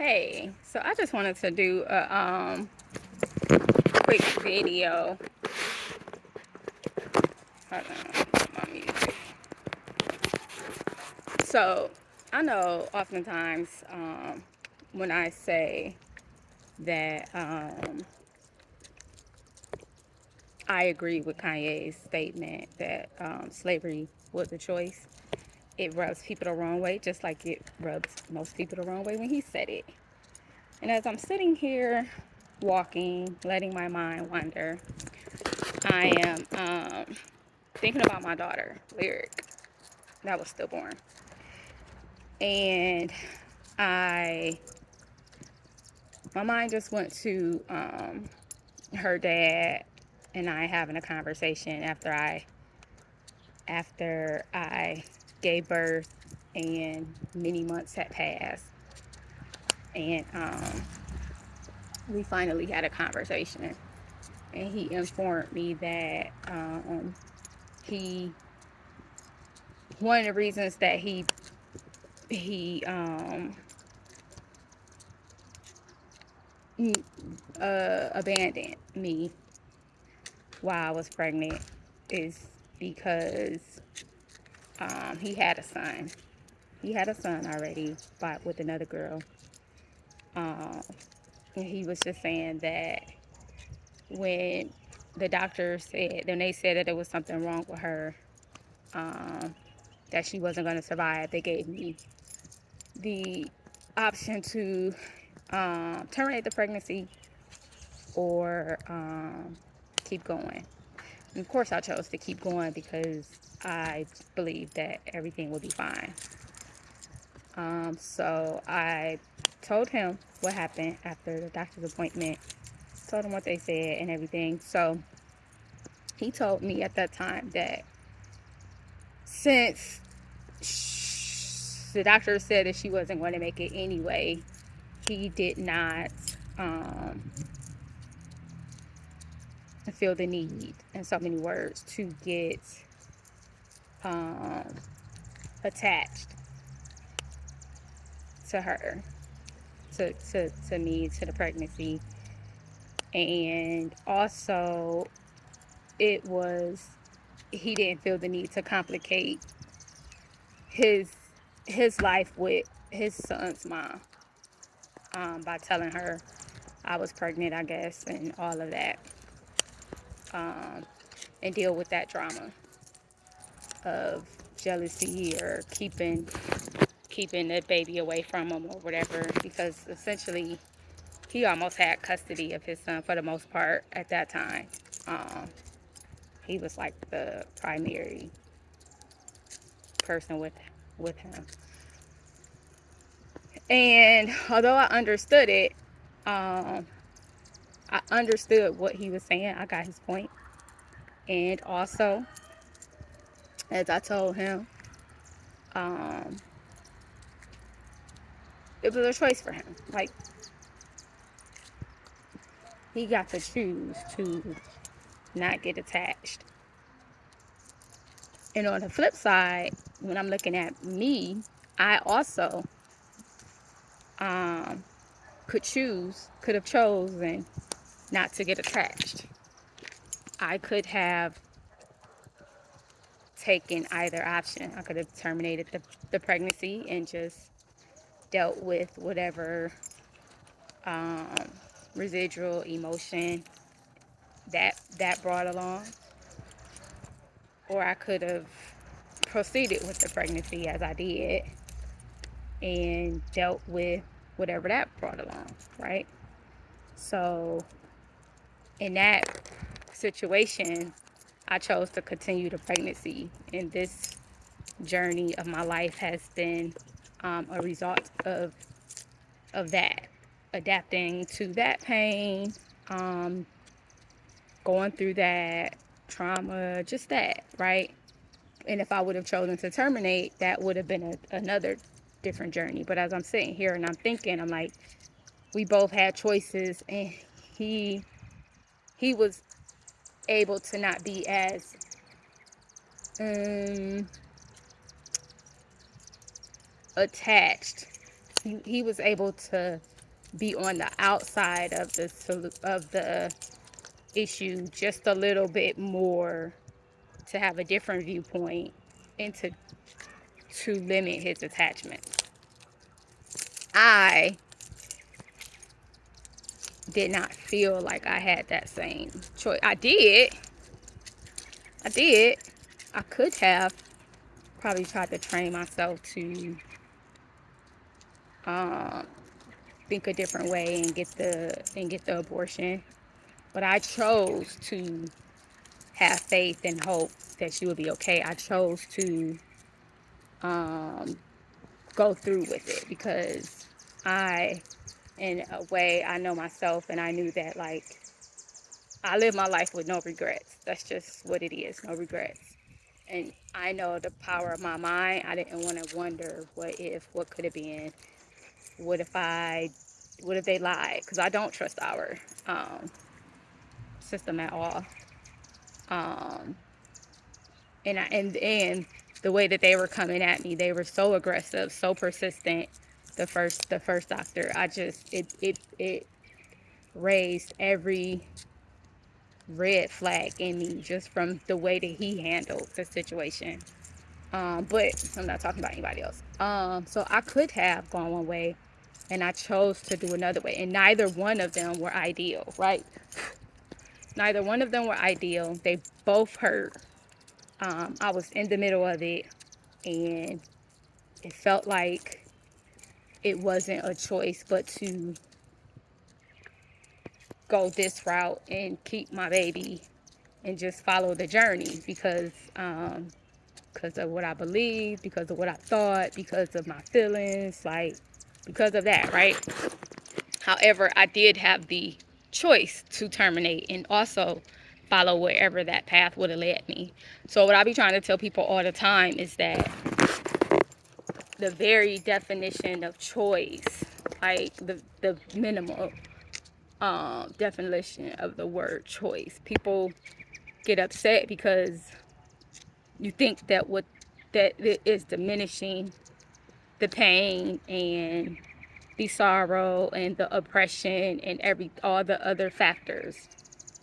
Hey, so I just wanted to do a quick video. Hold on, my music. So I know oftentimes when I say that I agree with Kanye's statement that slavery was a choice, it rubs people the wrong way, just like it rubs most people the wrong way when he said it. And as I'm sitting here walking, letting my mind wander, I am thinking about my daughter, Lyric, that was stillborn. And I, my mind just went to her dad and I having a conversation after I gave birth and many months had passed. And we finally had a conversation. And he informed me that he, one of the reasons that he abandoned me while I was pregnant is because he had a son. He had a son already, but with another girl. And he was just saying that when the doctor said, then they said that there was something wrong with her, that she wasn't going to survive, they gave me the option to terminate the pregnancy or keep going. And of course, I chose to keep going because I believed that everything would be fine. So I told him what happened after the doctor's appointment, told him what they said and everything. So he told me at that time that since the doctor said that she wasn't going to make it anyway, he did not feel the need, in so many words, to get attached to her, to me, to the pregnancy. And also, it was, he didn't feel the need to complicate his life with his son's mom by telling her I was pregnant, I guess, and all of that, and deal with that drama of jealousy or keeping the baby away from him or whatever, because essentially he almost had custody of his son for the most part at that time. Um, he was like the primary person with him. And although I understood it, um, I understood what he was saying. I got his point. And also, as I told him, um, it was a choice for him. Like, he got to choose to not get attached. And on the flip side, when I'm looking at me, I also could have chosen not to get attached. I could have taken either option. I could have terminated the pregnancy and just dealt with whatever um, residual emotion that brought along, or I could have proceeded with the pregnancy as I did and dealt with whatever that brought along, right? So in that situation, I chose to continue the pregnancy, and this journey of my life has been a result of that, adapting to that pain, going through that trauma, just that, right? And if I would have chosen to terminate, that would have been another different journey. But as I'm sitting here and I'm thinking, I'm like, we both had choices, and he was able to not be as attached he was able to be on the outside of the issue just a little bit more, to have a different viewpoint, and to limit his attachment. I did not feel like I had that same choice. I did. I could have probably tried to train myself to think a different way and get the abortion, but I chose to have faith and hope that she would be okay. I chose to go through with it because in a way, I know myself, and I knew that, like, I live my life with no regrets. That's just what it is, no regrets. And I know the power of my mind. I didn't want to wonder what could have been, what if they lied? Because I don't trust our system at all. And the way that they were coming at me, they were so aggressive, so persistent. The first doctor, it raised every red flag in me just from the way that he handled the situation. But I'm not talking about anybody else. So I could have gone one way, and I chose to do another way, and neither one of them were ideal, right? Neither one of them were ideal. They both hurt. I was in the middle of it, and it felt like it wasn't a choice but to go this route and keep my baby and just follow the journey because of what I believed, because of what I thought, because of my feelings, like because of that, right? However, I did have the choice to terminate and also follow wherever that path would have led me. So what I be trying to tell people all the time is that the very definition of choice, like the minimal definition of the word choice, people get upset because you think that it is diminishing the pain and the sorrow and the oppression and all the other factors,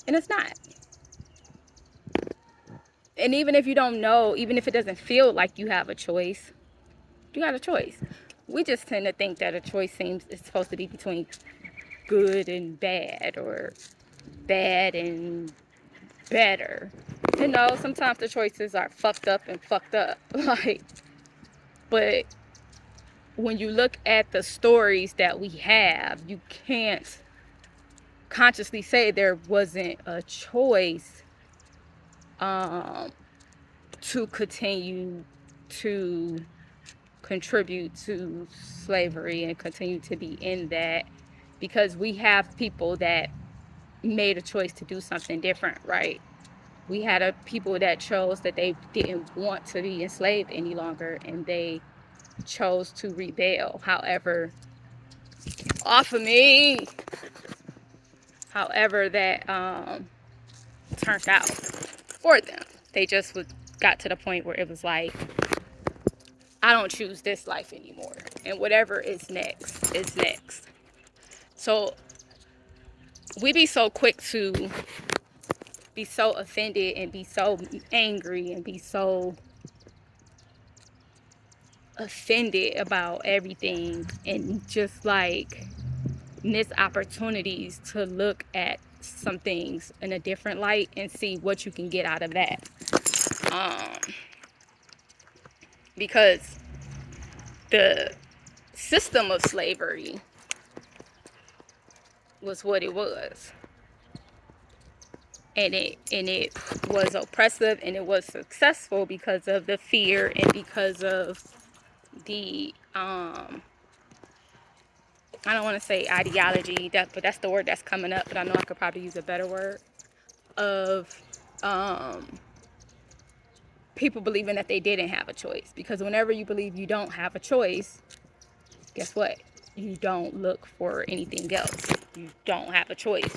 and it's not. And even if you don't know, even if it doesn't feel like you have a choice, you got a choice. We just tend to think that a choice it's supposed to be between good and bad, or bad and better. You know, sometimes the choices are fucked up and fucked up. Like, but when you look at the stories that we have, you can't consciously say there wasn't a choice to continue to contribute to slavery and continue to be in that, because we have people that made a choice to do something different, right? We had people that chose that they didn't want to be enslaved any longer, and they chose to rebel. However, off of me. However, that turned out for them. They just got to the point where it was like, I don't choose this life anymore, and whatever is next is next. So we be so quick to be so offended and be so angry and be so offended about everything, and just like miss opportunities to look at some things in a different light and see what you can get out of that. Because the system of slavery was what it was, and it was oppressive, and it was successful because of the fear and because of the I don't want to say ideology, but that's the word that's coming up, but I know I could probably use a better word, of people believing that they didn't have a choice. Because whenever you believe you don't have a choice, guess what? You don't look for anything else. You don't have a choice.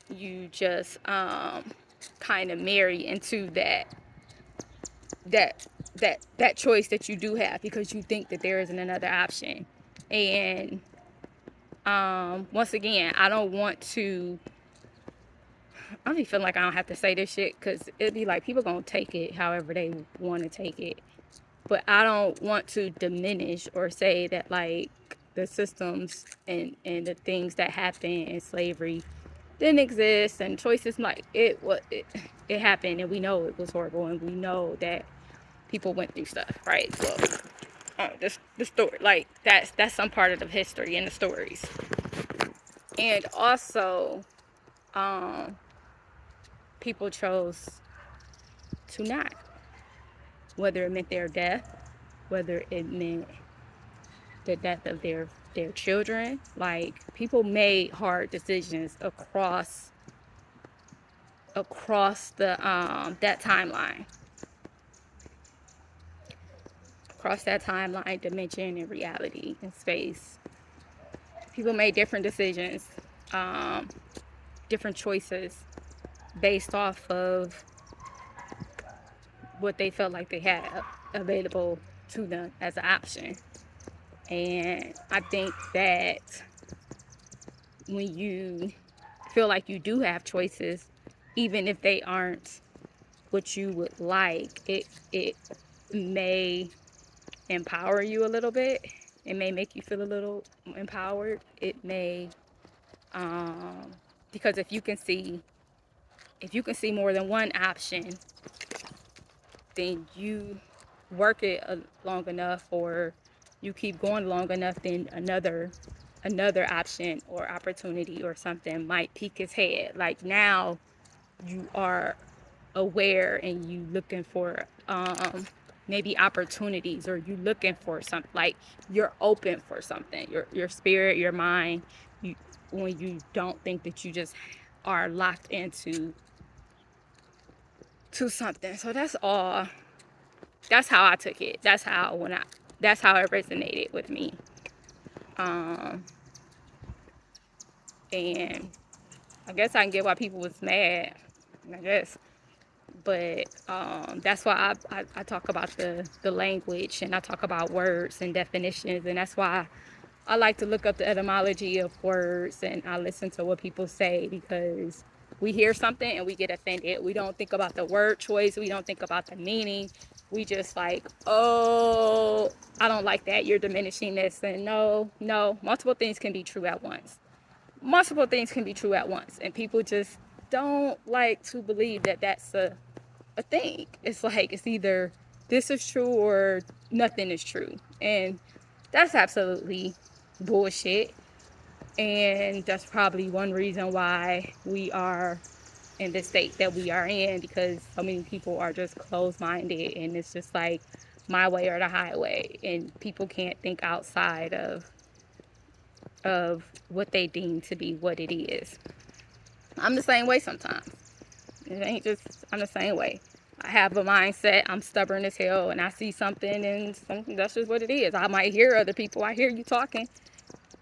You just kind of marry into that choice that you do have, because you think that there isn't another option. And once again, I don't want to, I be feeling like I don't have to say this shit because it'd be like people gonna take it however they want to take it. But I don't want to diminish or say that like the systems and the things that happen in slavery didn't exist and choices, like it happened, and we know it was horrible, and we know that people went through stuff, right? So this the story, like that's some part of the history and the stories. And also people chose to not, whether it meant their death, whether it meant the death of their children. Like people made hard decisions across the that timeline, dimension and reality and space. People made different decisions, different choices based off of what they felt like they had available to them as an option. And I think that when you feel like you do have choices, even if they aren't what you would like, it may empower you a little bit. It may make you feel a little empowered. It may because if you can see more than one option, then you work it long enough, or you keep going long enough, then another option or opportunity or something might peek its head. Like now you are aware and you looking for maybe opportunities, or you looking for something, like you're open for something, your spirit, your mind, you, when you don't think that you just are locked into something. So that's all. That's how I took it. That's how it resonated with me. And I guess I can get why people was mad, I guess. But that's why I talk about the language, and I talk about words and definitions, and that's why I like to look up the etymology of words, and I listen to what people say, because we hear something and we get offended. We don't think about the word choice. We don't think about the meaning. We just like, oh, I don't like that. You're diminishing this. And no, multiple things can be true at once. And people just don't like to believe that that's a thing. It's like, it's either this is true or nothing is true. And that's absolutely bullshit. And that's probably one reason why we are in the state that we are in, because so many people are just closed-minded, and it's just like my way or the highway, and people can't think outside of what they deem to be what it is. I'm the same way sometimes. It ain't just, I'm the same way. I have a mindset, I'm stubborn as hell, and I see something, and that's just what it is. I might hear other people, I hear you talking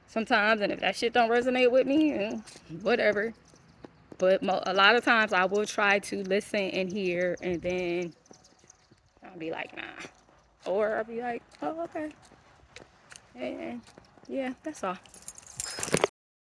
sometimes, and if that shit don't resonate with me, whatever. But a lot of times I will try to listen and hear, and then I'll be like, nah. Or I'll be like, oh, okay. And yeah, that's all.